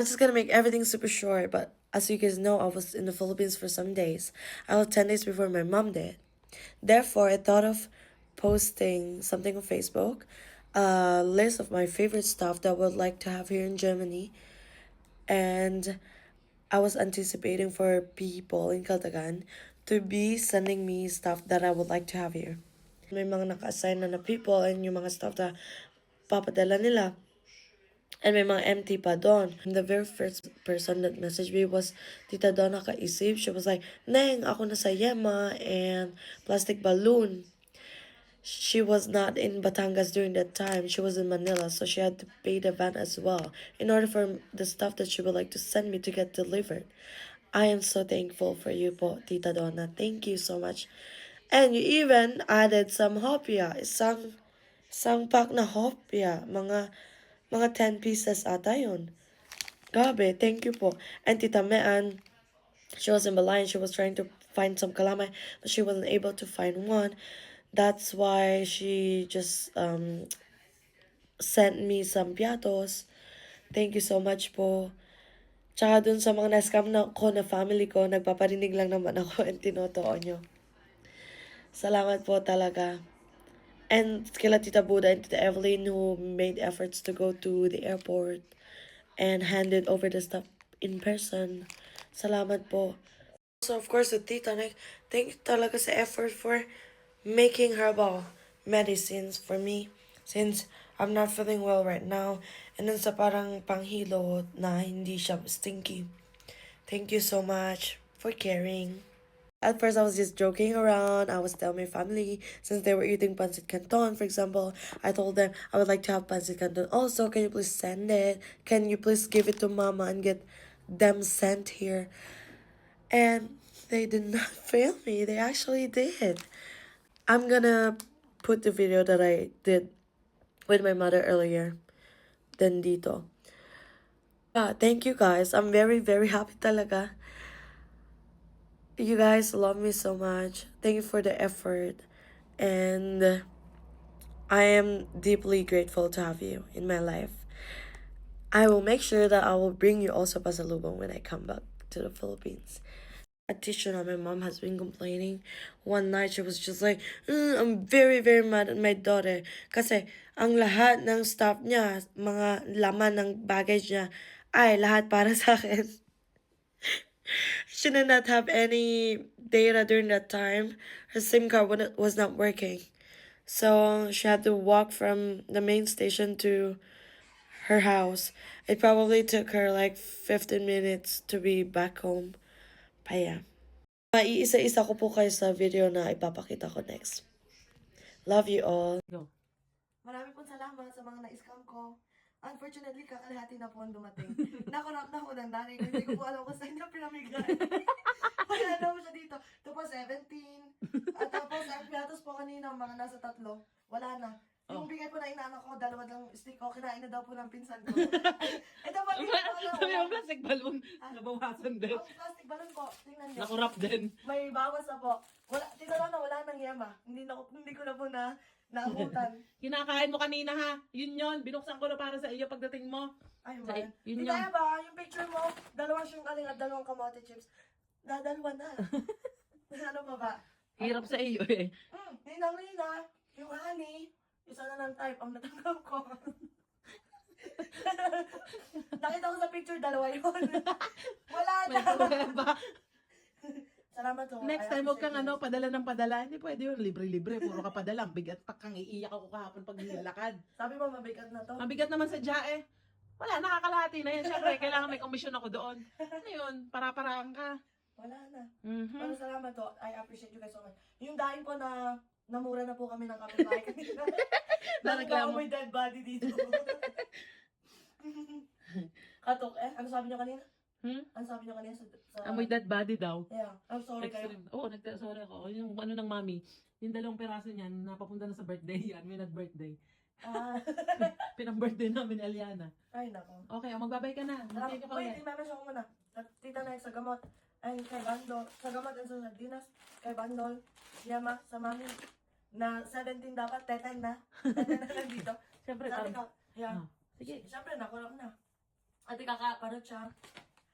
I'm just gonna make everything super short, but as you guys know, I was in the Philippines for some days. I was 10 days before my mom did. Therefore, I thought of posting something on Facebook, a list of my favorite stuff that I would like to have here in Germany. And I was anticipating for people in Caltagan to be sending me stuff that I would like to have here. May mga naka-assign na people and yung mga stuff na papadala nila. And may mga empty pa doon. The very first person that messaged me was Tita Donna Kaisip. She was like, Neng, ako na sa Yema and plastic balloon. She was not in Batangas during that time. She was in Manila, so she had to pay the van as well in order for the stuff that she would like to send me to get delivered. I am so thankful for you po, Tita Donna. Thank you so much. And you even added some hopia. Isang pack na hopia. Mga 10 pieces ata yun. Grabe, thank you po. And Tita Mean, she was in Balay and she was trying to find some calamay, but she wasn't able to find one. That's why she just sent me some piatos. Thank you so much po. Tsaka dun sa mga na-scam na ko na family ko, nagpaparinig lang naman ako and tinotoo nyo. Salamat po talaga. And kila Tita Buda and Tita Evelyn who made efforts to go to the airport and handed over the stuff in person. Salamat po. So of course, with Tita, thank you talaga sa effort for making herbal medicines for me since I'm not feeling well right now. And then sa parang panghilo na hindi siya stinky. Thank you so much for caring. At first, I was just joking around. I was telling my family, since they were eating pancit canton, for example, I told them I would like to have pancit canton also. Can you please send it? Can you please give it to mama and get them sent here? And they did not fail me. They actually did. I'm gonna put the video that I did with my mother earlier than dito. Thank you guys. I'm very, very happy talaga. You guys love me so much. Thank you for the effort. And I am deeply grateful to have you in my life. I will make sure that I will bring you also pasalubong when I come back to the Philippines. A teacher na my mom has been complaining. One night, she was just like, I'm very, very mad at my daughter. Kasi ang lahat ng stuff niya, mga laman ng baggage niya, ay lahat para sa akin. She did not have any data during that time. Her SIM card was not working. So she had to walk from the main station to her house. It probably took her like 15 minutes to be back home. But yeah. Maiisa-isa ko po kayo sa video na ipapakita ko next. Love you all. Go. Maraming pong salamat sa mga na-scam ko. Unfortunately, kakalahati na po ang dumating. Nakurap na ko ng dani. Hindi ko po alam kung saan niya pinamigay. Wala na po siya dito. Ito po 17. At tapos, ang piatos po kanina, mga nasa 3. Wala na. Yung bigay po na inaanak ko, 2 lang stick ko. Kinain na daw po ng pinsan ko. Ito po, tingnan ko na. Sabi yung plastic balloon, nabawasan din. Ang plastic balloon po, tingnan niyo. Nakurap din. May bawas na po. Wala, tingnan lang na wala nang yema. Hindi ko na po naabutan. Kinakain mo kanina ha. Yun. Binuksan ko na para sa iyo pagdating mo. Ay, Sa, man. yun Di kaya ba, yung picture mo, 2 siyungkaling at 2 kamote chips. Dadalwa na. Ano pa ba? Hirap sa iyo eh. Ninang-nina, yung honey, isa na ng type ang natanggap ko. Nakita ko sa picture, 2 yun. Wala na. Ba? Salamat po. Next time, huwag kang padala ng padala. Hindi pwede yun, libre-libre. Puro ka padala. Ang bigat pa kang iiyak ako kahapon pag nilalakad. Sabi mo, mabigat na to. Mabigat naman sa jae. Wala, nakakalahati na yan. Siyempre, kailangan may komisyon ako doon. Ano yun? Para-paraan ka. Wala na. Mhm. Pero salamat po. I appreciate you guys so much. Yung dahil po na namura na po kami ng kapitbahay kanina. Nakita ko may dead body dito. Katok ano sabi niyo kanina? Ano sabi niyo kanina sa... Amoy dead body daw. Yeah. I'm sorry kayo. Oo, sorry ako. Yung ano ng mami, yung 2 peraso niyan, napapunta na sa birthday yan. May nag-birthday. Pinang-birthday namin ni Aliana. Ay, nako. Okay, magbabay ka na. Wait, i-message ko muna. Tita na sa gamot. Ay, kay Bandol. Sa gamot and sa sardinas. Kay Bandol. Yama, sa mami. Na 17 dapat, 10 na. 10 na lang dito. Siyempre, Sabi ko, yeah. Sige. Siyempre, nakulap na. Ate Kaka, parot siya.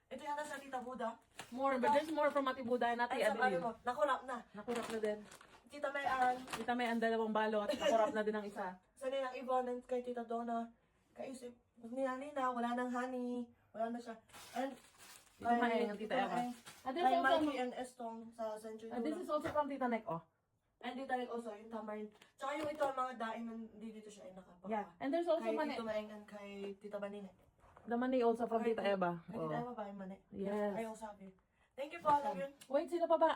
Ito yata sa Tita Buda. More, but there's more from Ate Buda and Ate Ay, sa ano Adeline. mo? Nakurap na. Nakurap na din. Tita Mayan. Kita may ang dalawang balot. Nakurap na din ang isa. Sa nilang Yvonne and kay Tita Donna. Kaisip. Nina, wala nang honey. Wala na siya. And Tita Maeng and Tita Eva. And there's Kay also, Mikey and Estong sa Century and this is also from Tita Nek, oh. And dito rin also yung tamarind. Tsaka yung ito, mga daing hindi dito siya ay nakapaka. Yeah. And there's also Kay mani. Tito Maeng and kay Tita Banine. The money also from Tita Eva. Kay Tita Oh. Eva ba yung mani? Yes. Ayaw sabi. Thank you po, alam yun. Wait, sino pa ba?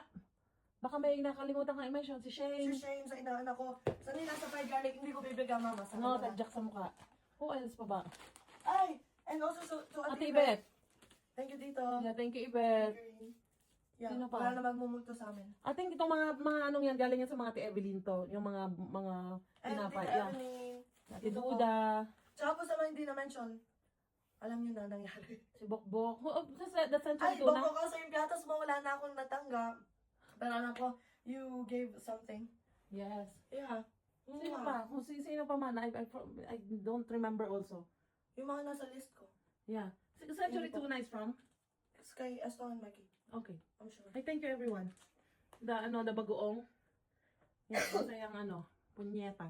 Baka may nakalimutan kang i-mention. Si Si Shane. Shane sa inaanak ko. Sa nila sa fried garlic, hindi ko bibigyan mama. Sa No, kanila. tadyak sa mukha. Who else pa ba? Ay! And also to Ate Ibet. Thank you, Tito. Yeah, thank you, Ibet. Yeah, Sino pa? wala na magmumulto sa amin. I think itong mga anong yan, galing yan sa mga Ate Evelyn to. Yung mga And tinapay. Tita Yeah. Evelyn. Ate Duda. Tsaka po sa mga hindi na-mention, alam niyo na nangyari. Si Bokbok. Oh, that's Ay, century tuna. bako ko sa yung piatas mo, wala na akong natanggap. Pero alam ko, you gave something. Yes. Yeah. Sino pa? Kung sino pa man, I don't remember also. Yung mga nasa list ko. Yeah. Century tuna is from? It's kay Eston and Mikey. Okay. I'm sure. I thank you everyone. The bagoong. Yan, masayang punyeta.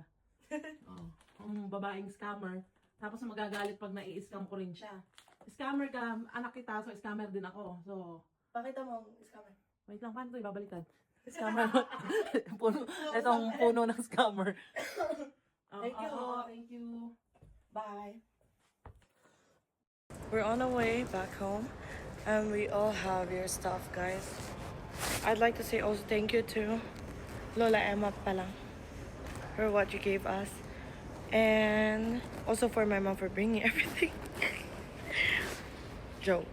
Oh, ang babaeng scammer. Tapos magagalit pag nai-scam ko rin siya. Scammer ka, anak kita, so scammer din ako. So, Pakita mo ang scammer. wait lang, paano ito ibabaliktad? Scammer. Itong puno ng scammer. Thank you. Thank you. Bye. We're on our way back home, and we all have your stuff, guys. I'd like to say also thank you to Lola Emma palang for what you gave us, and also for my mom for bringing everything. Joke.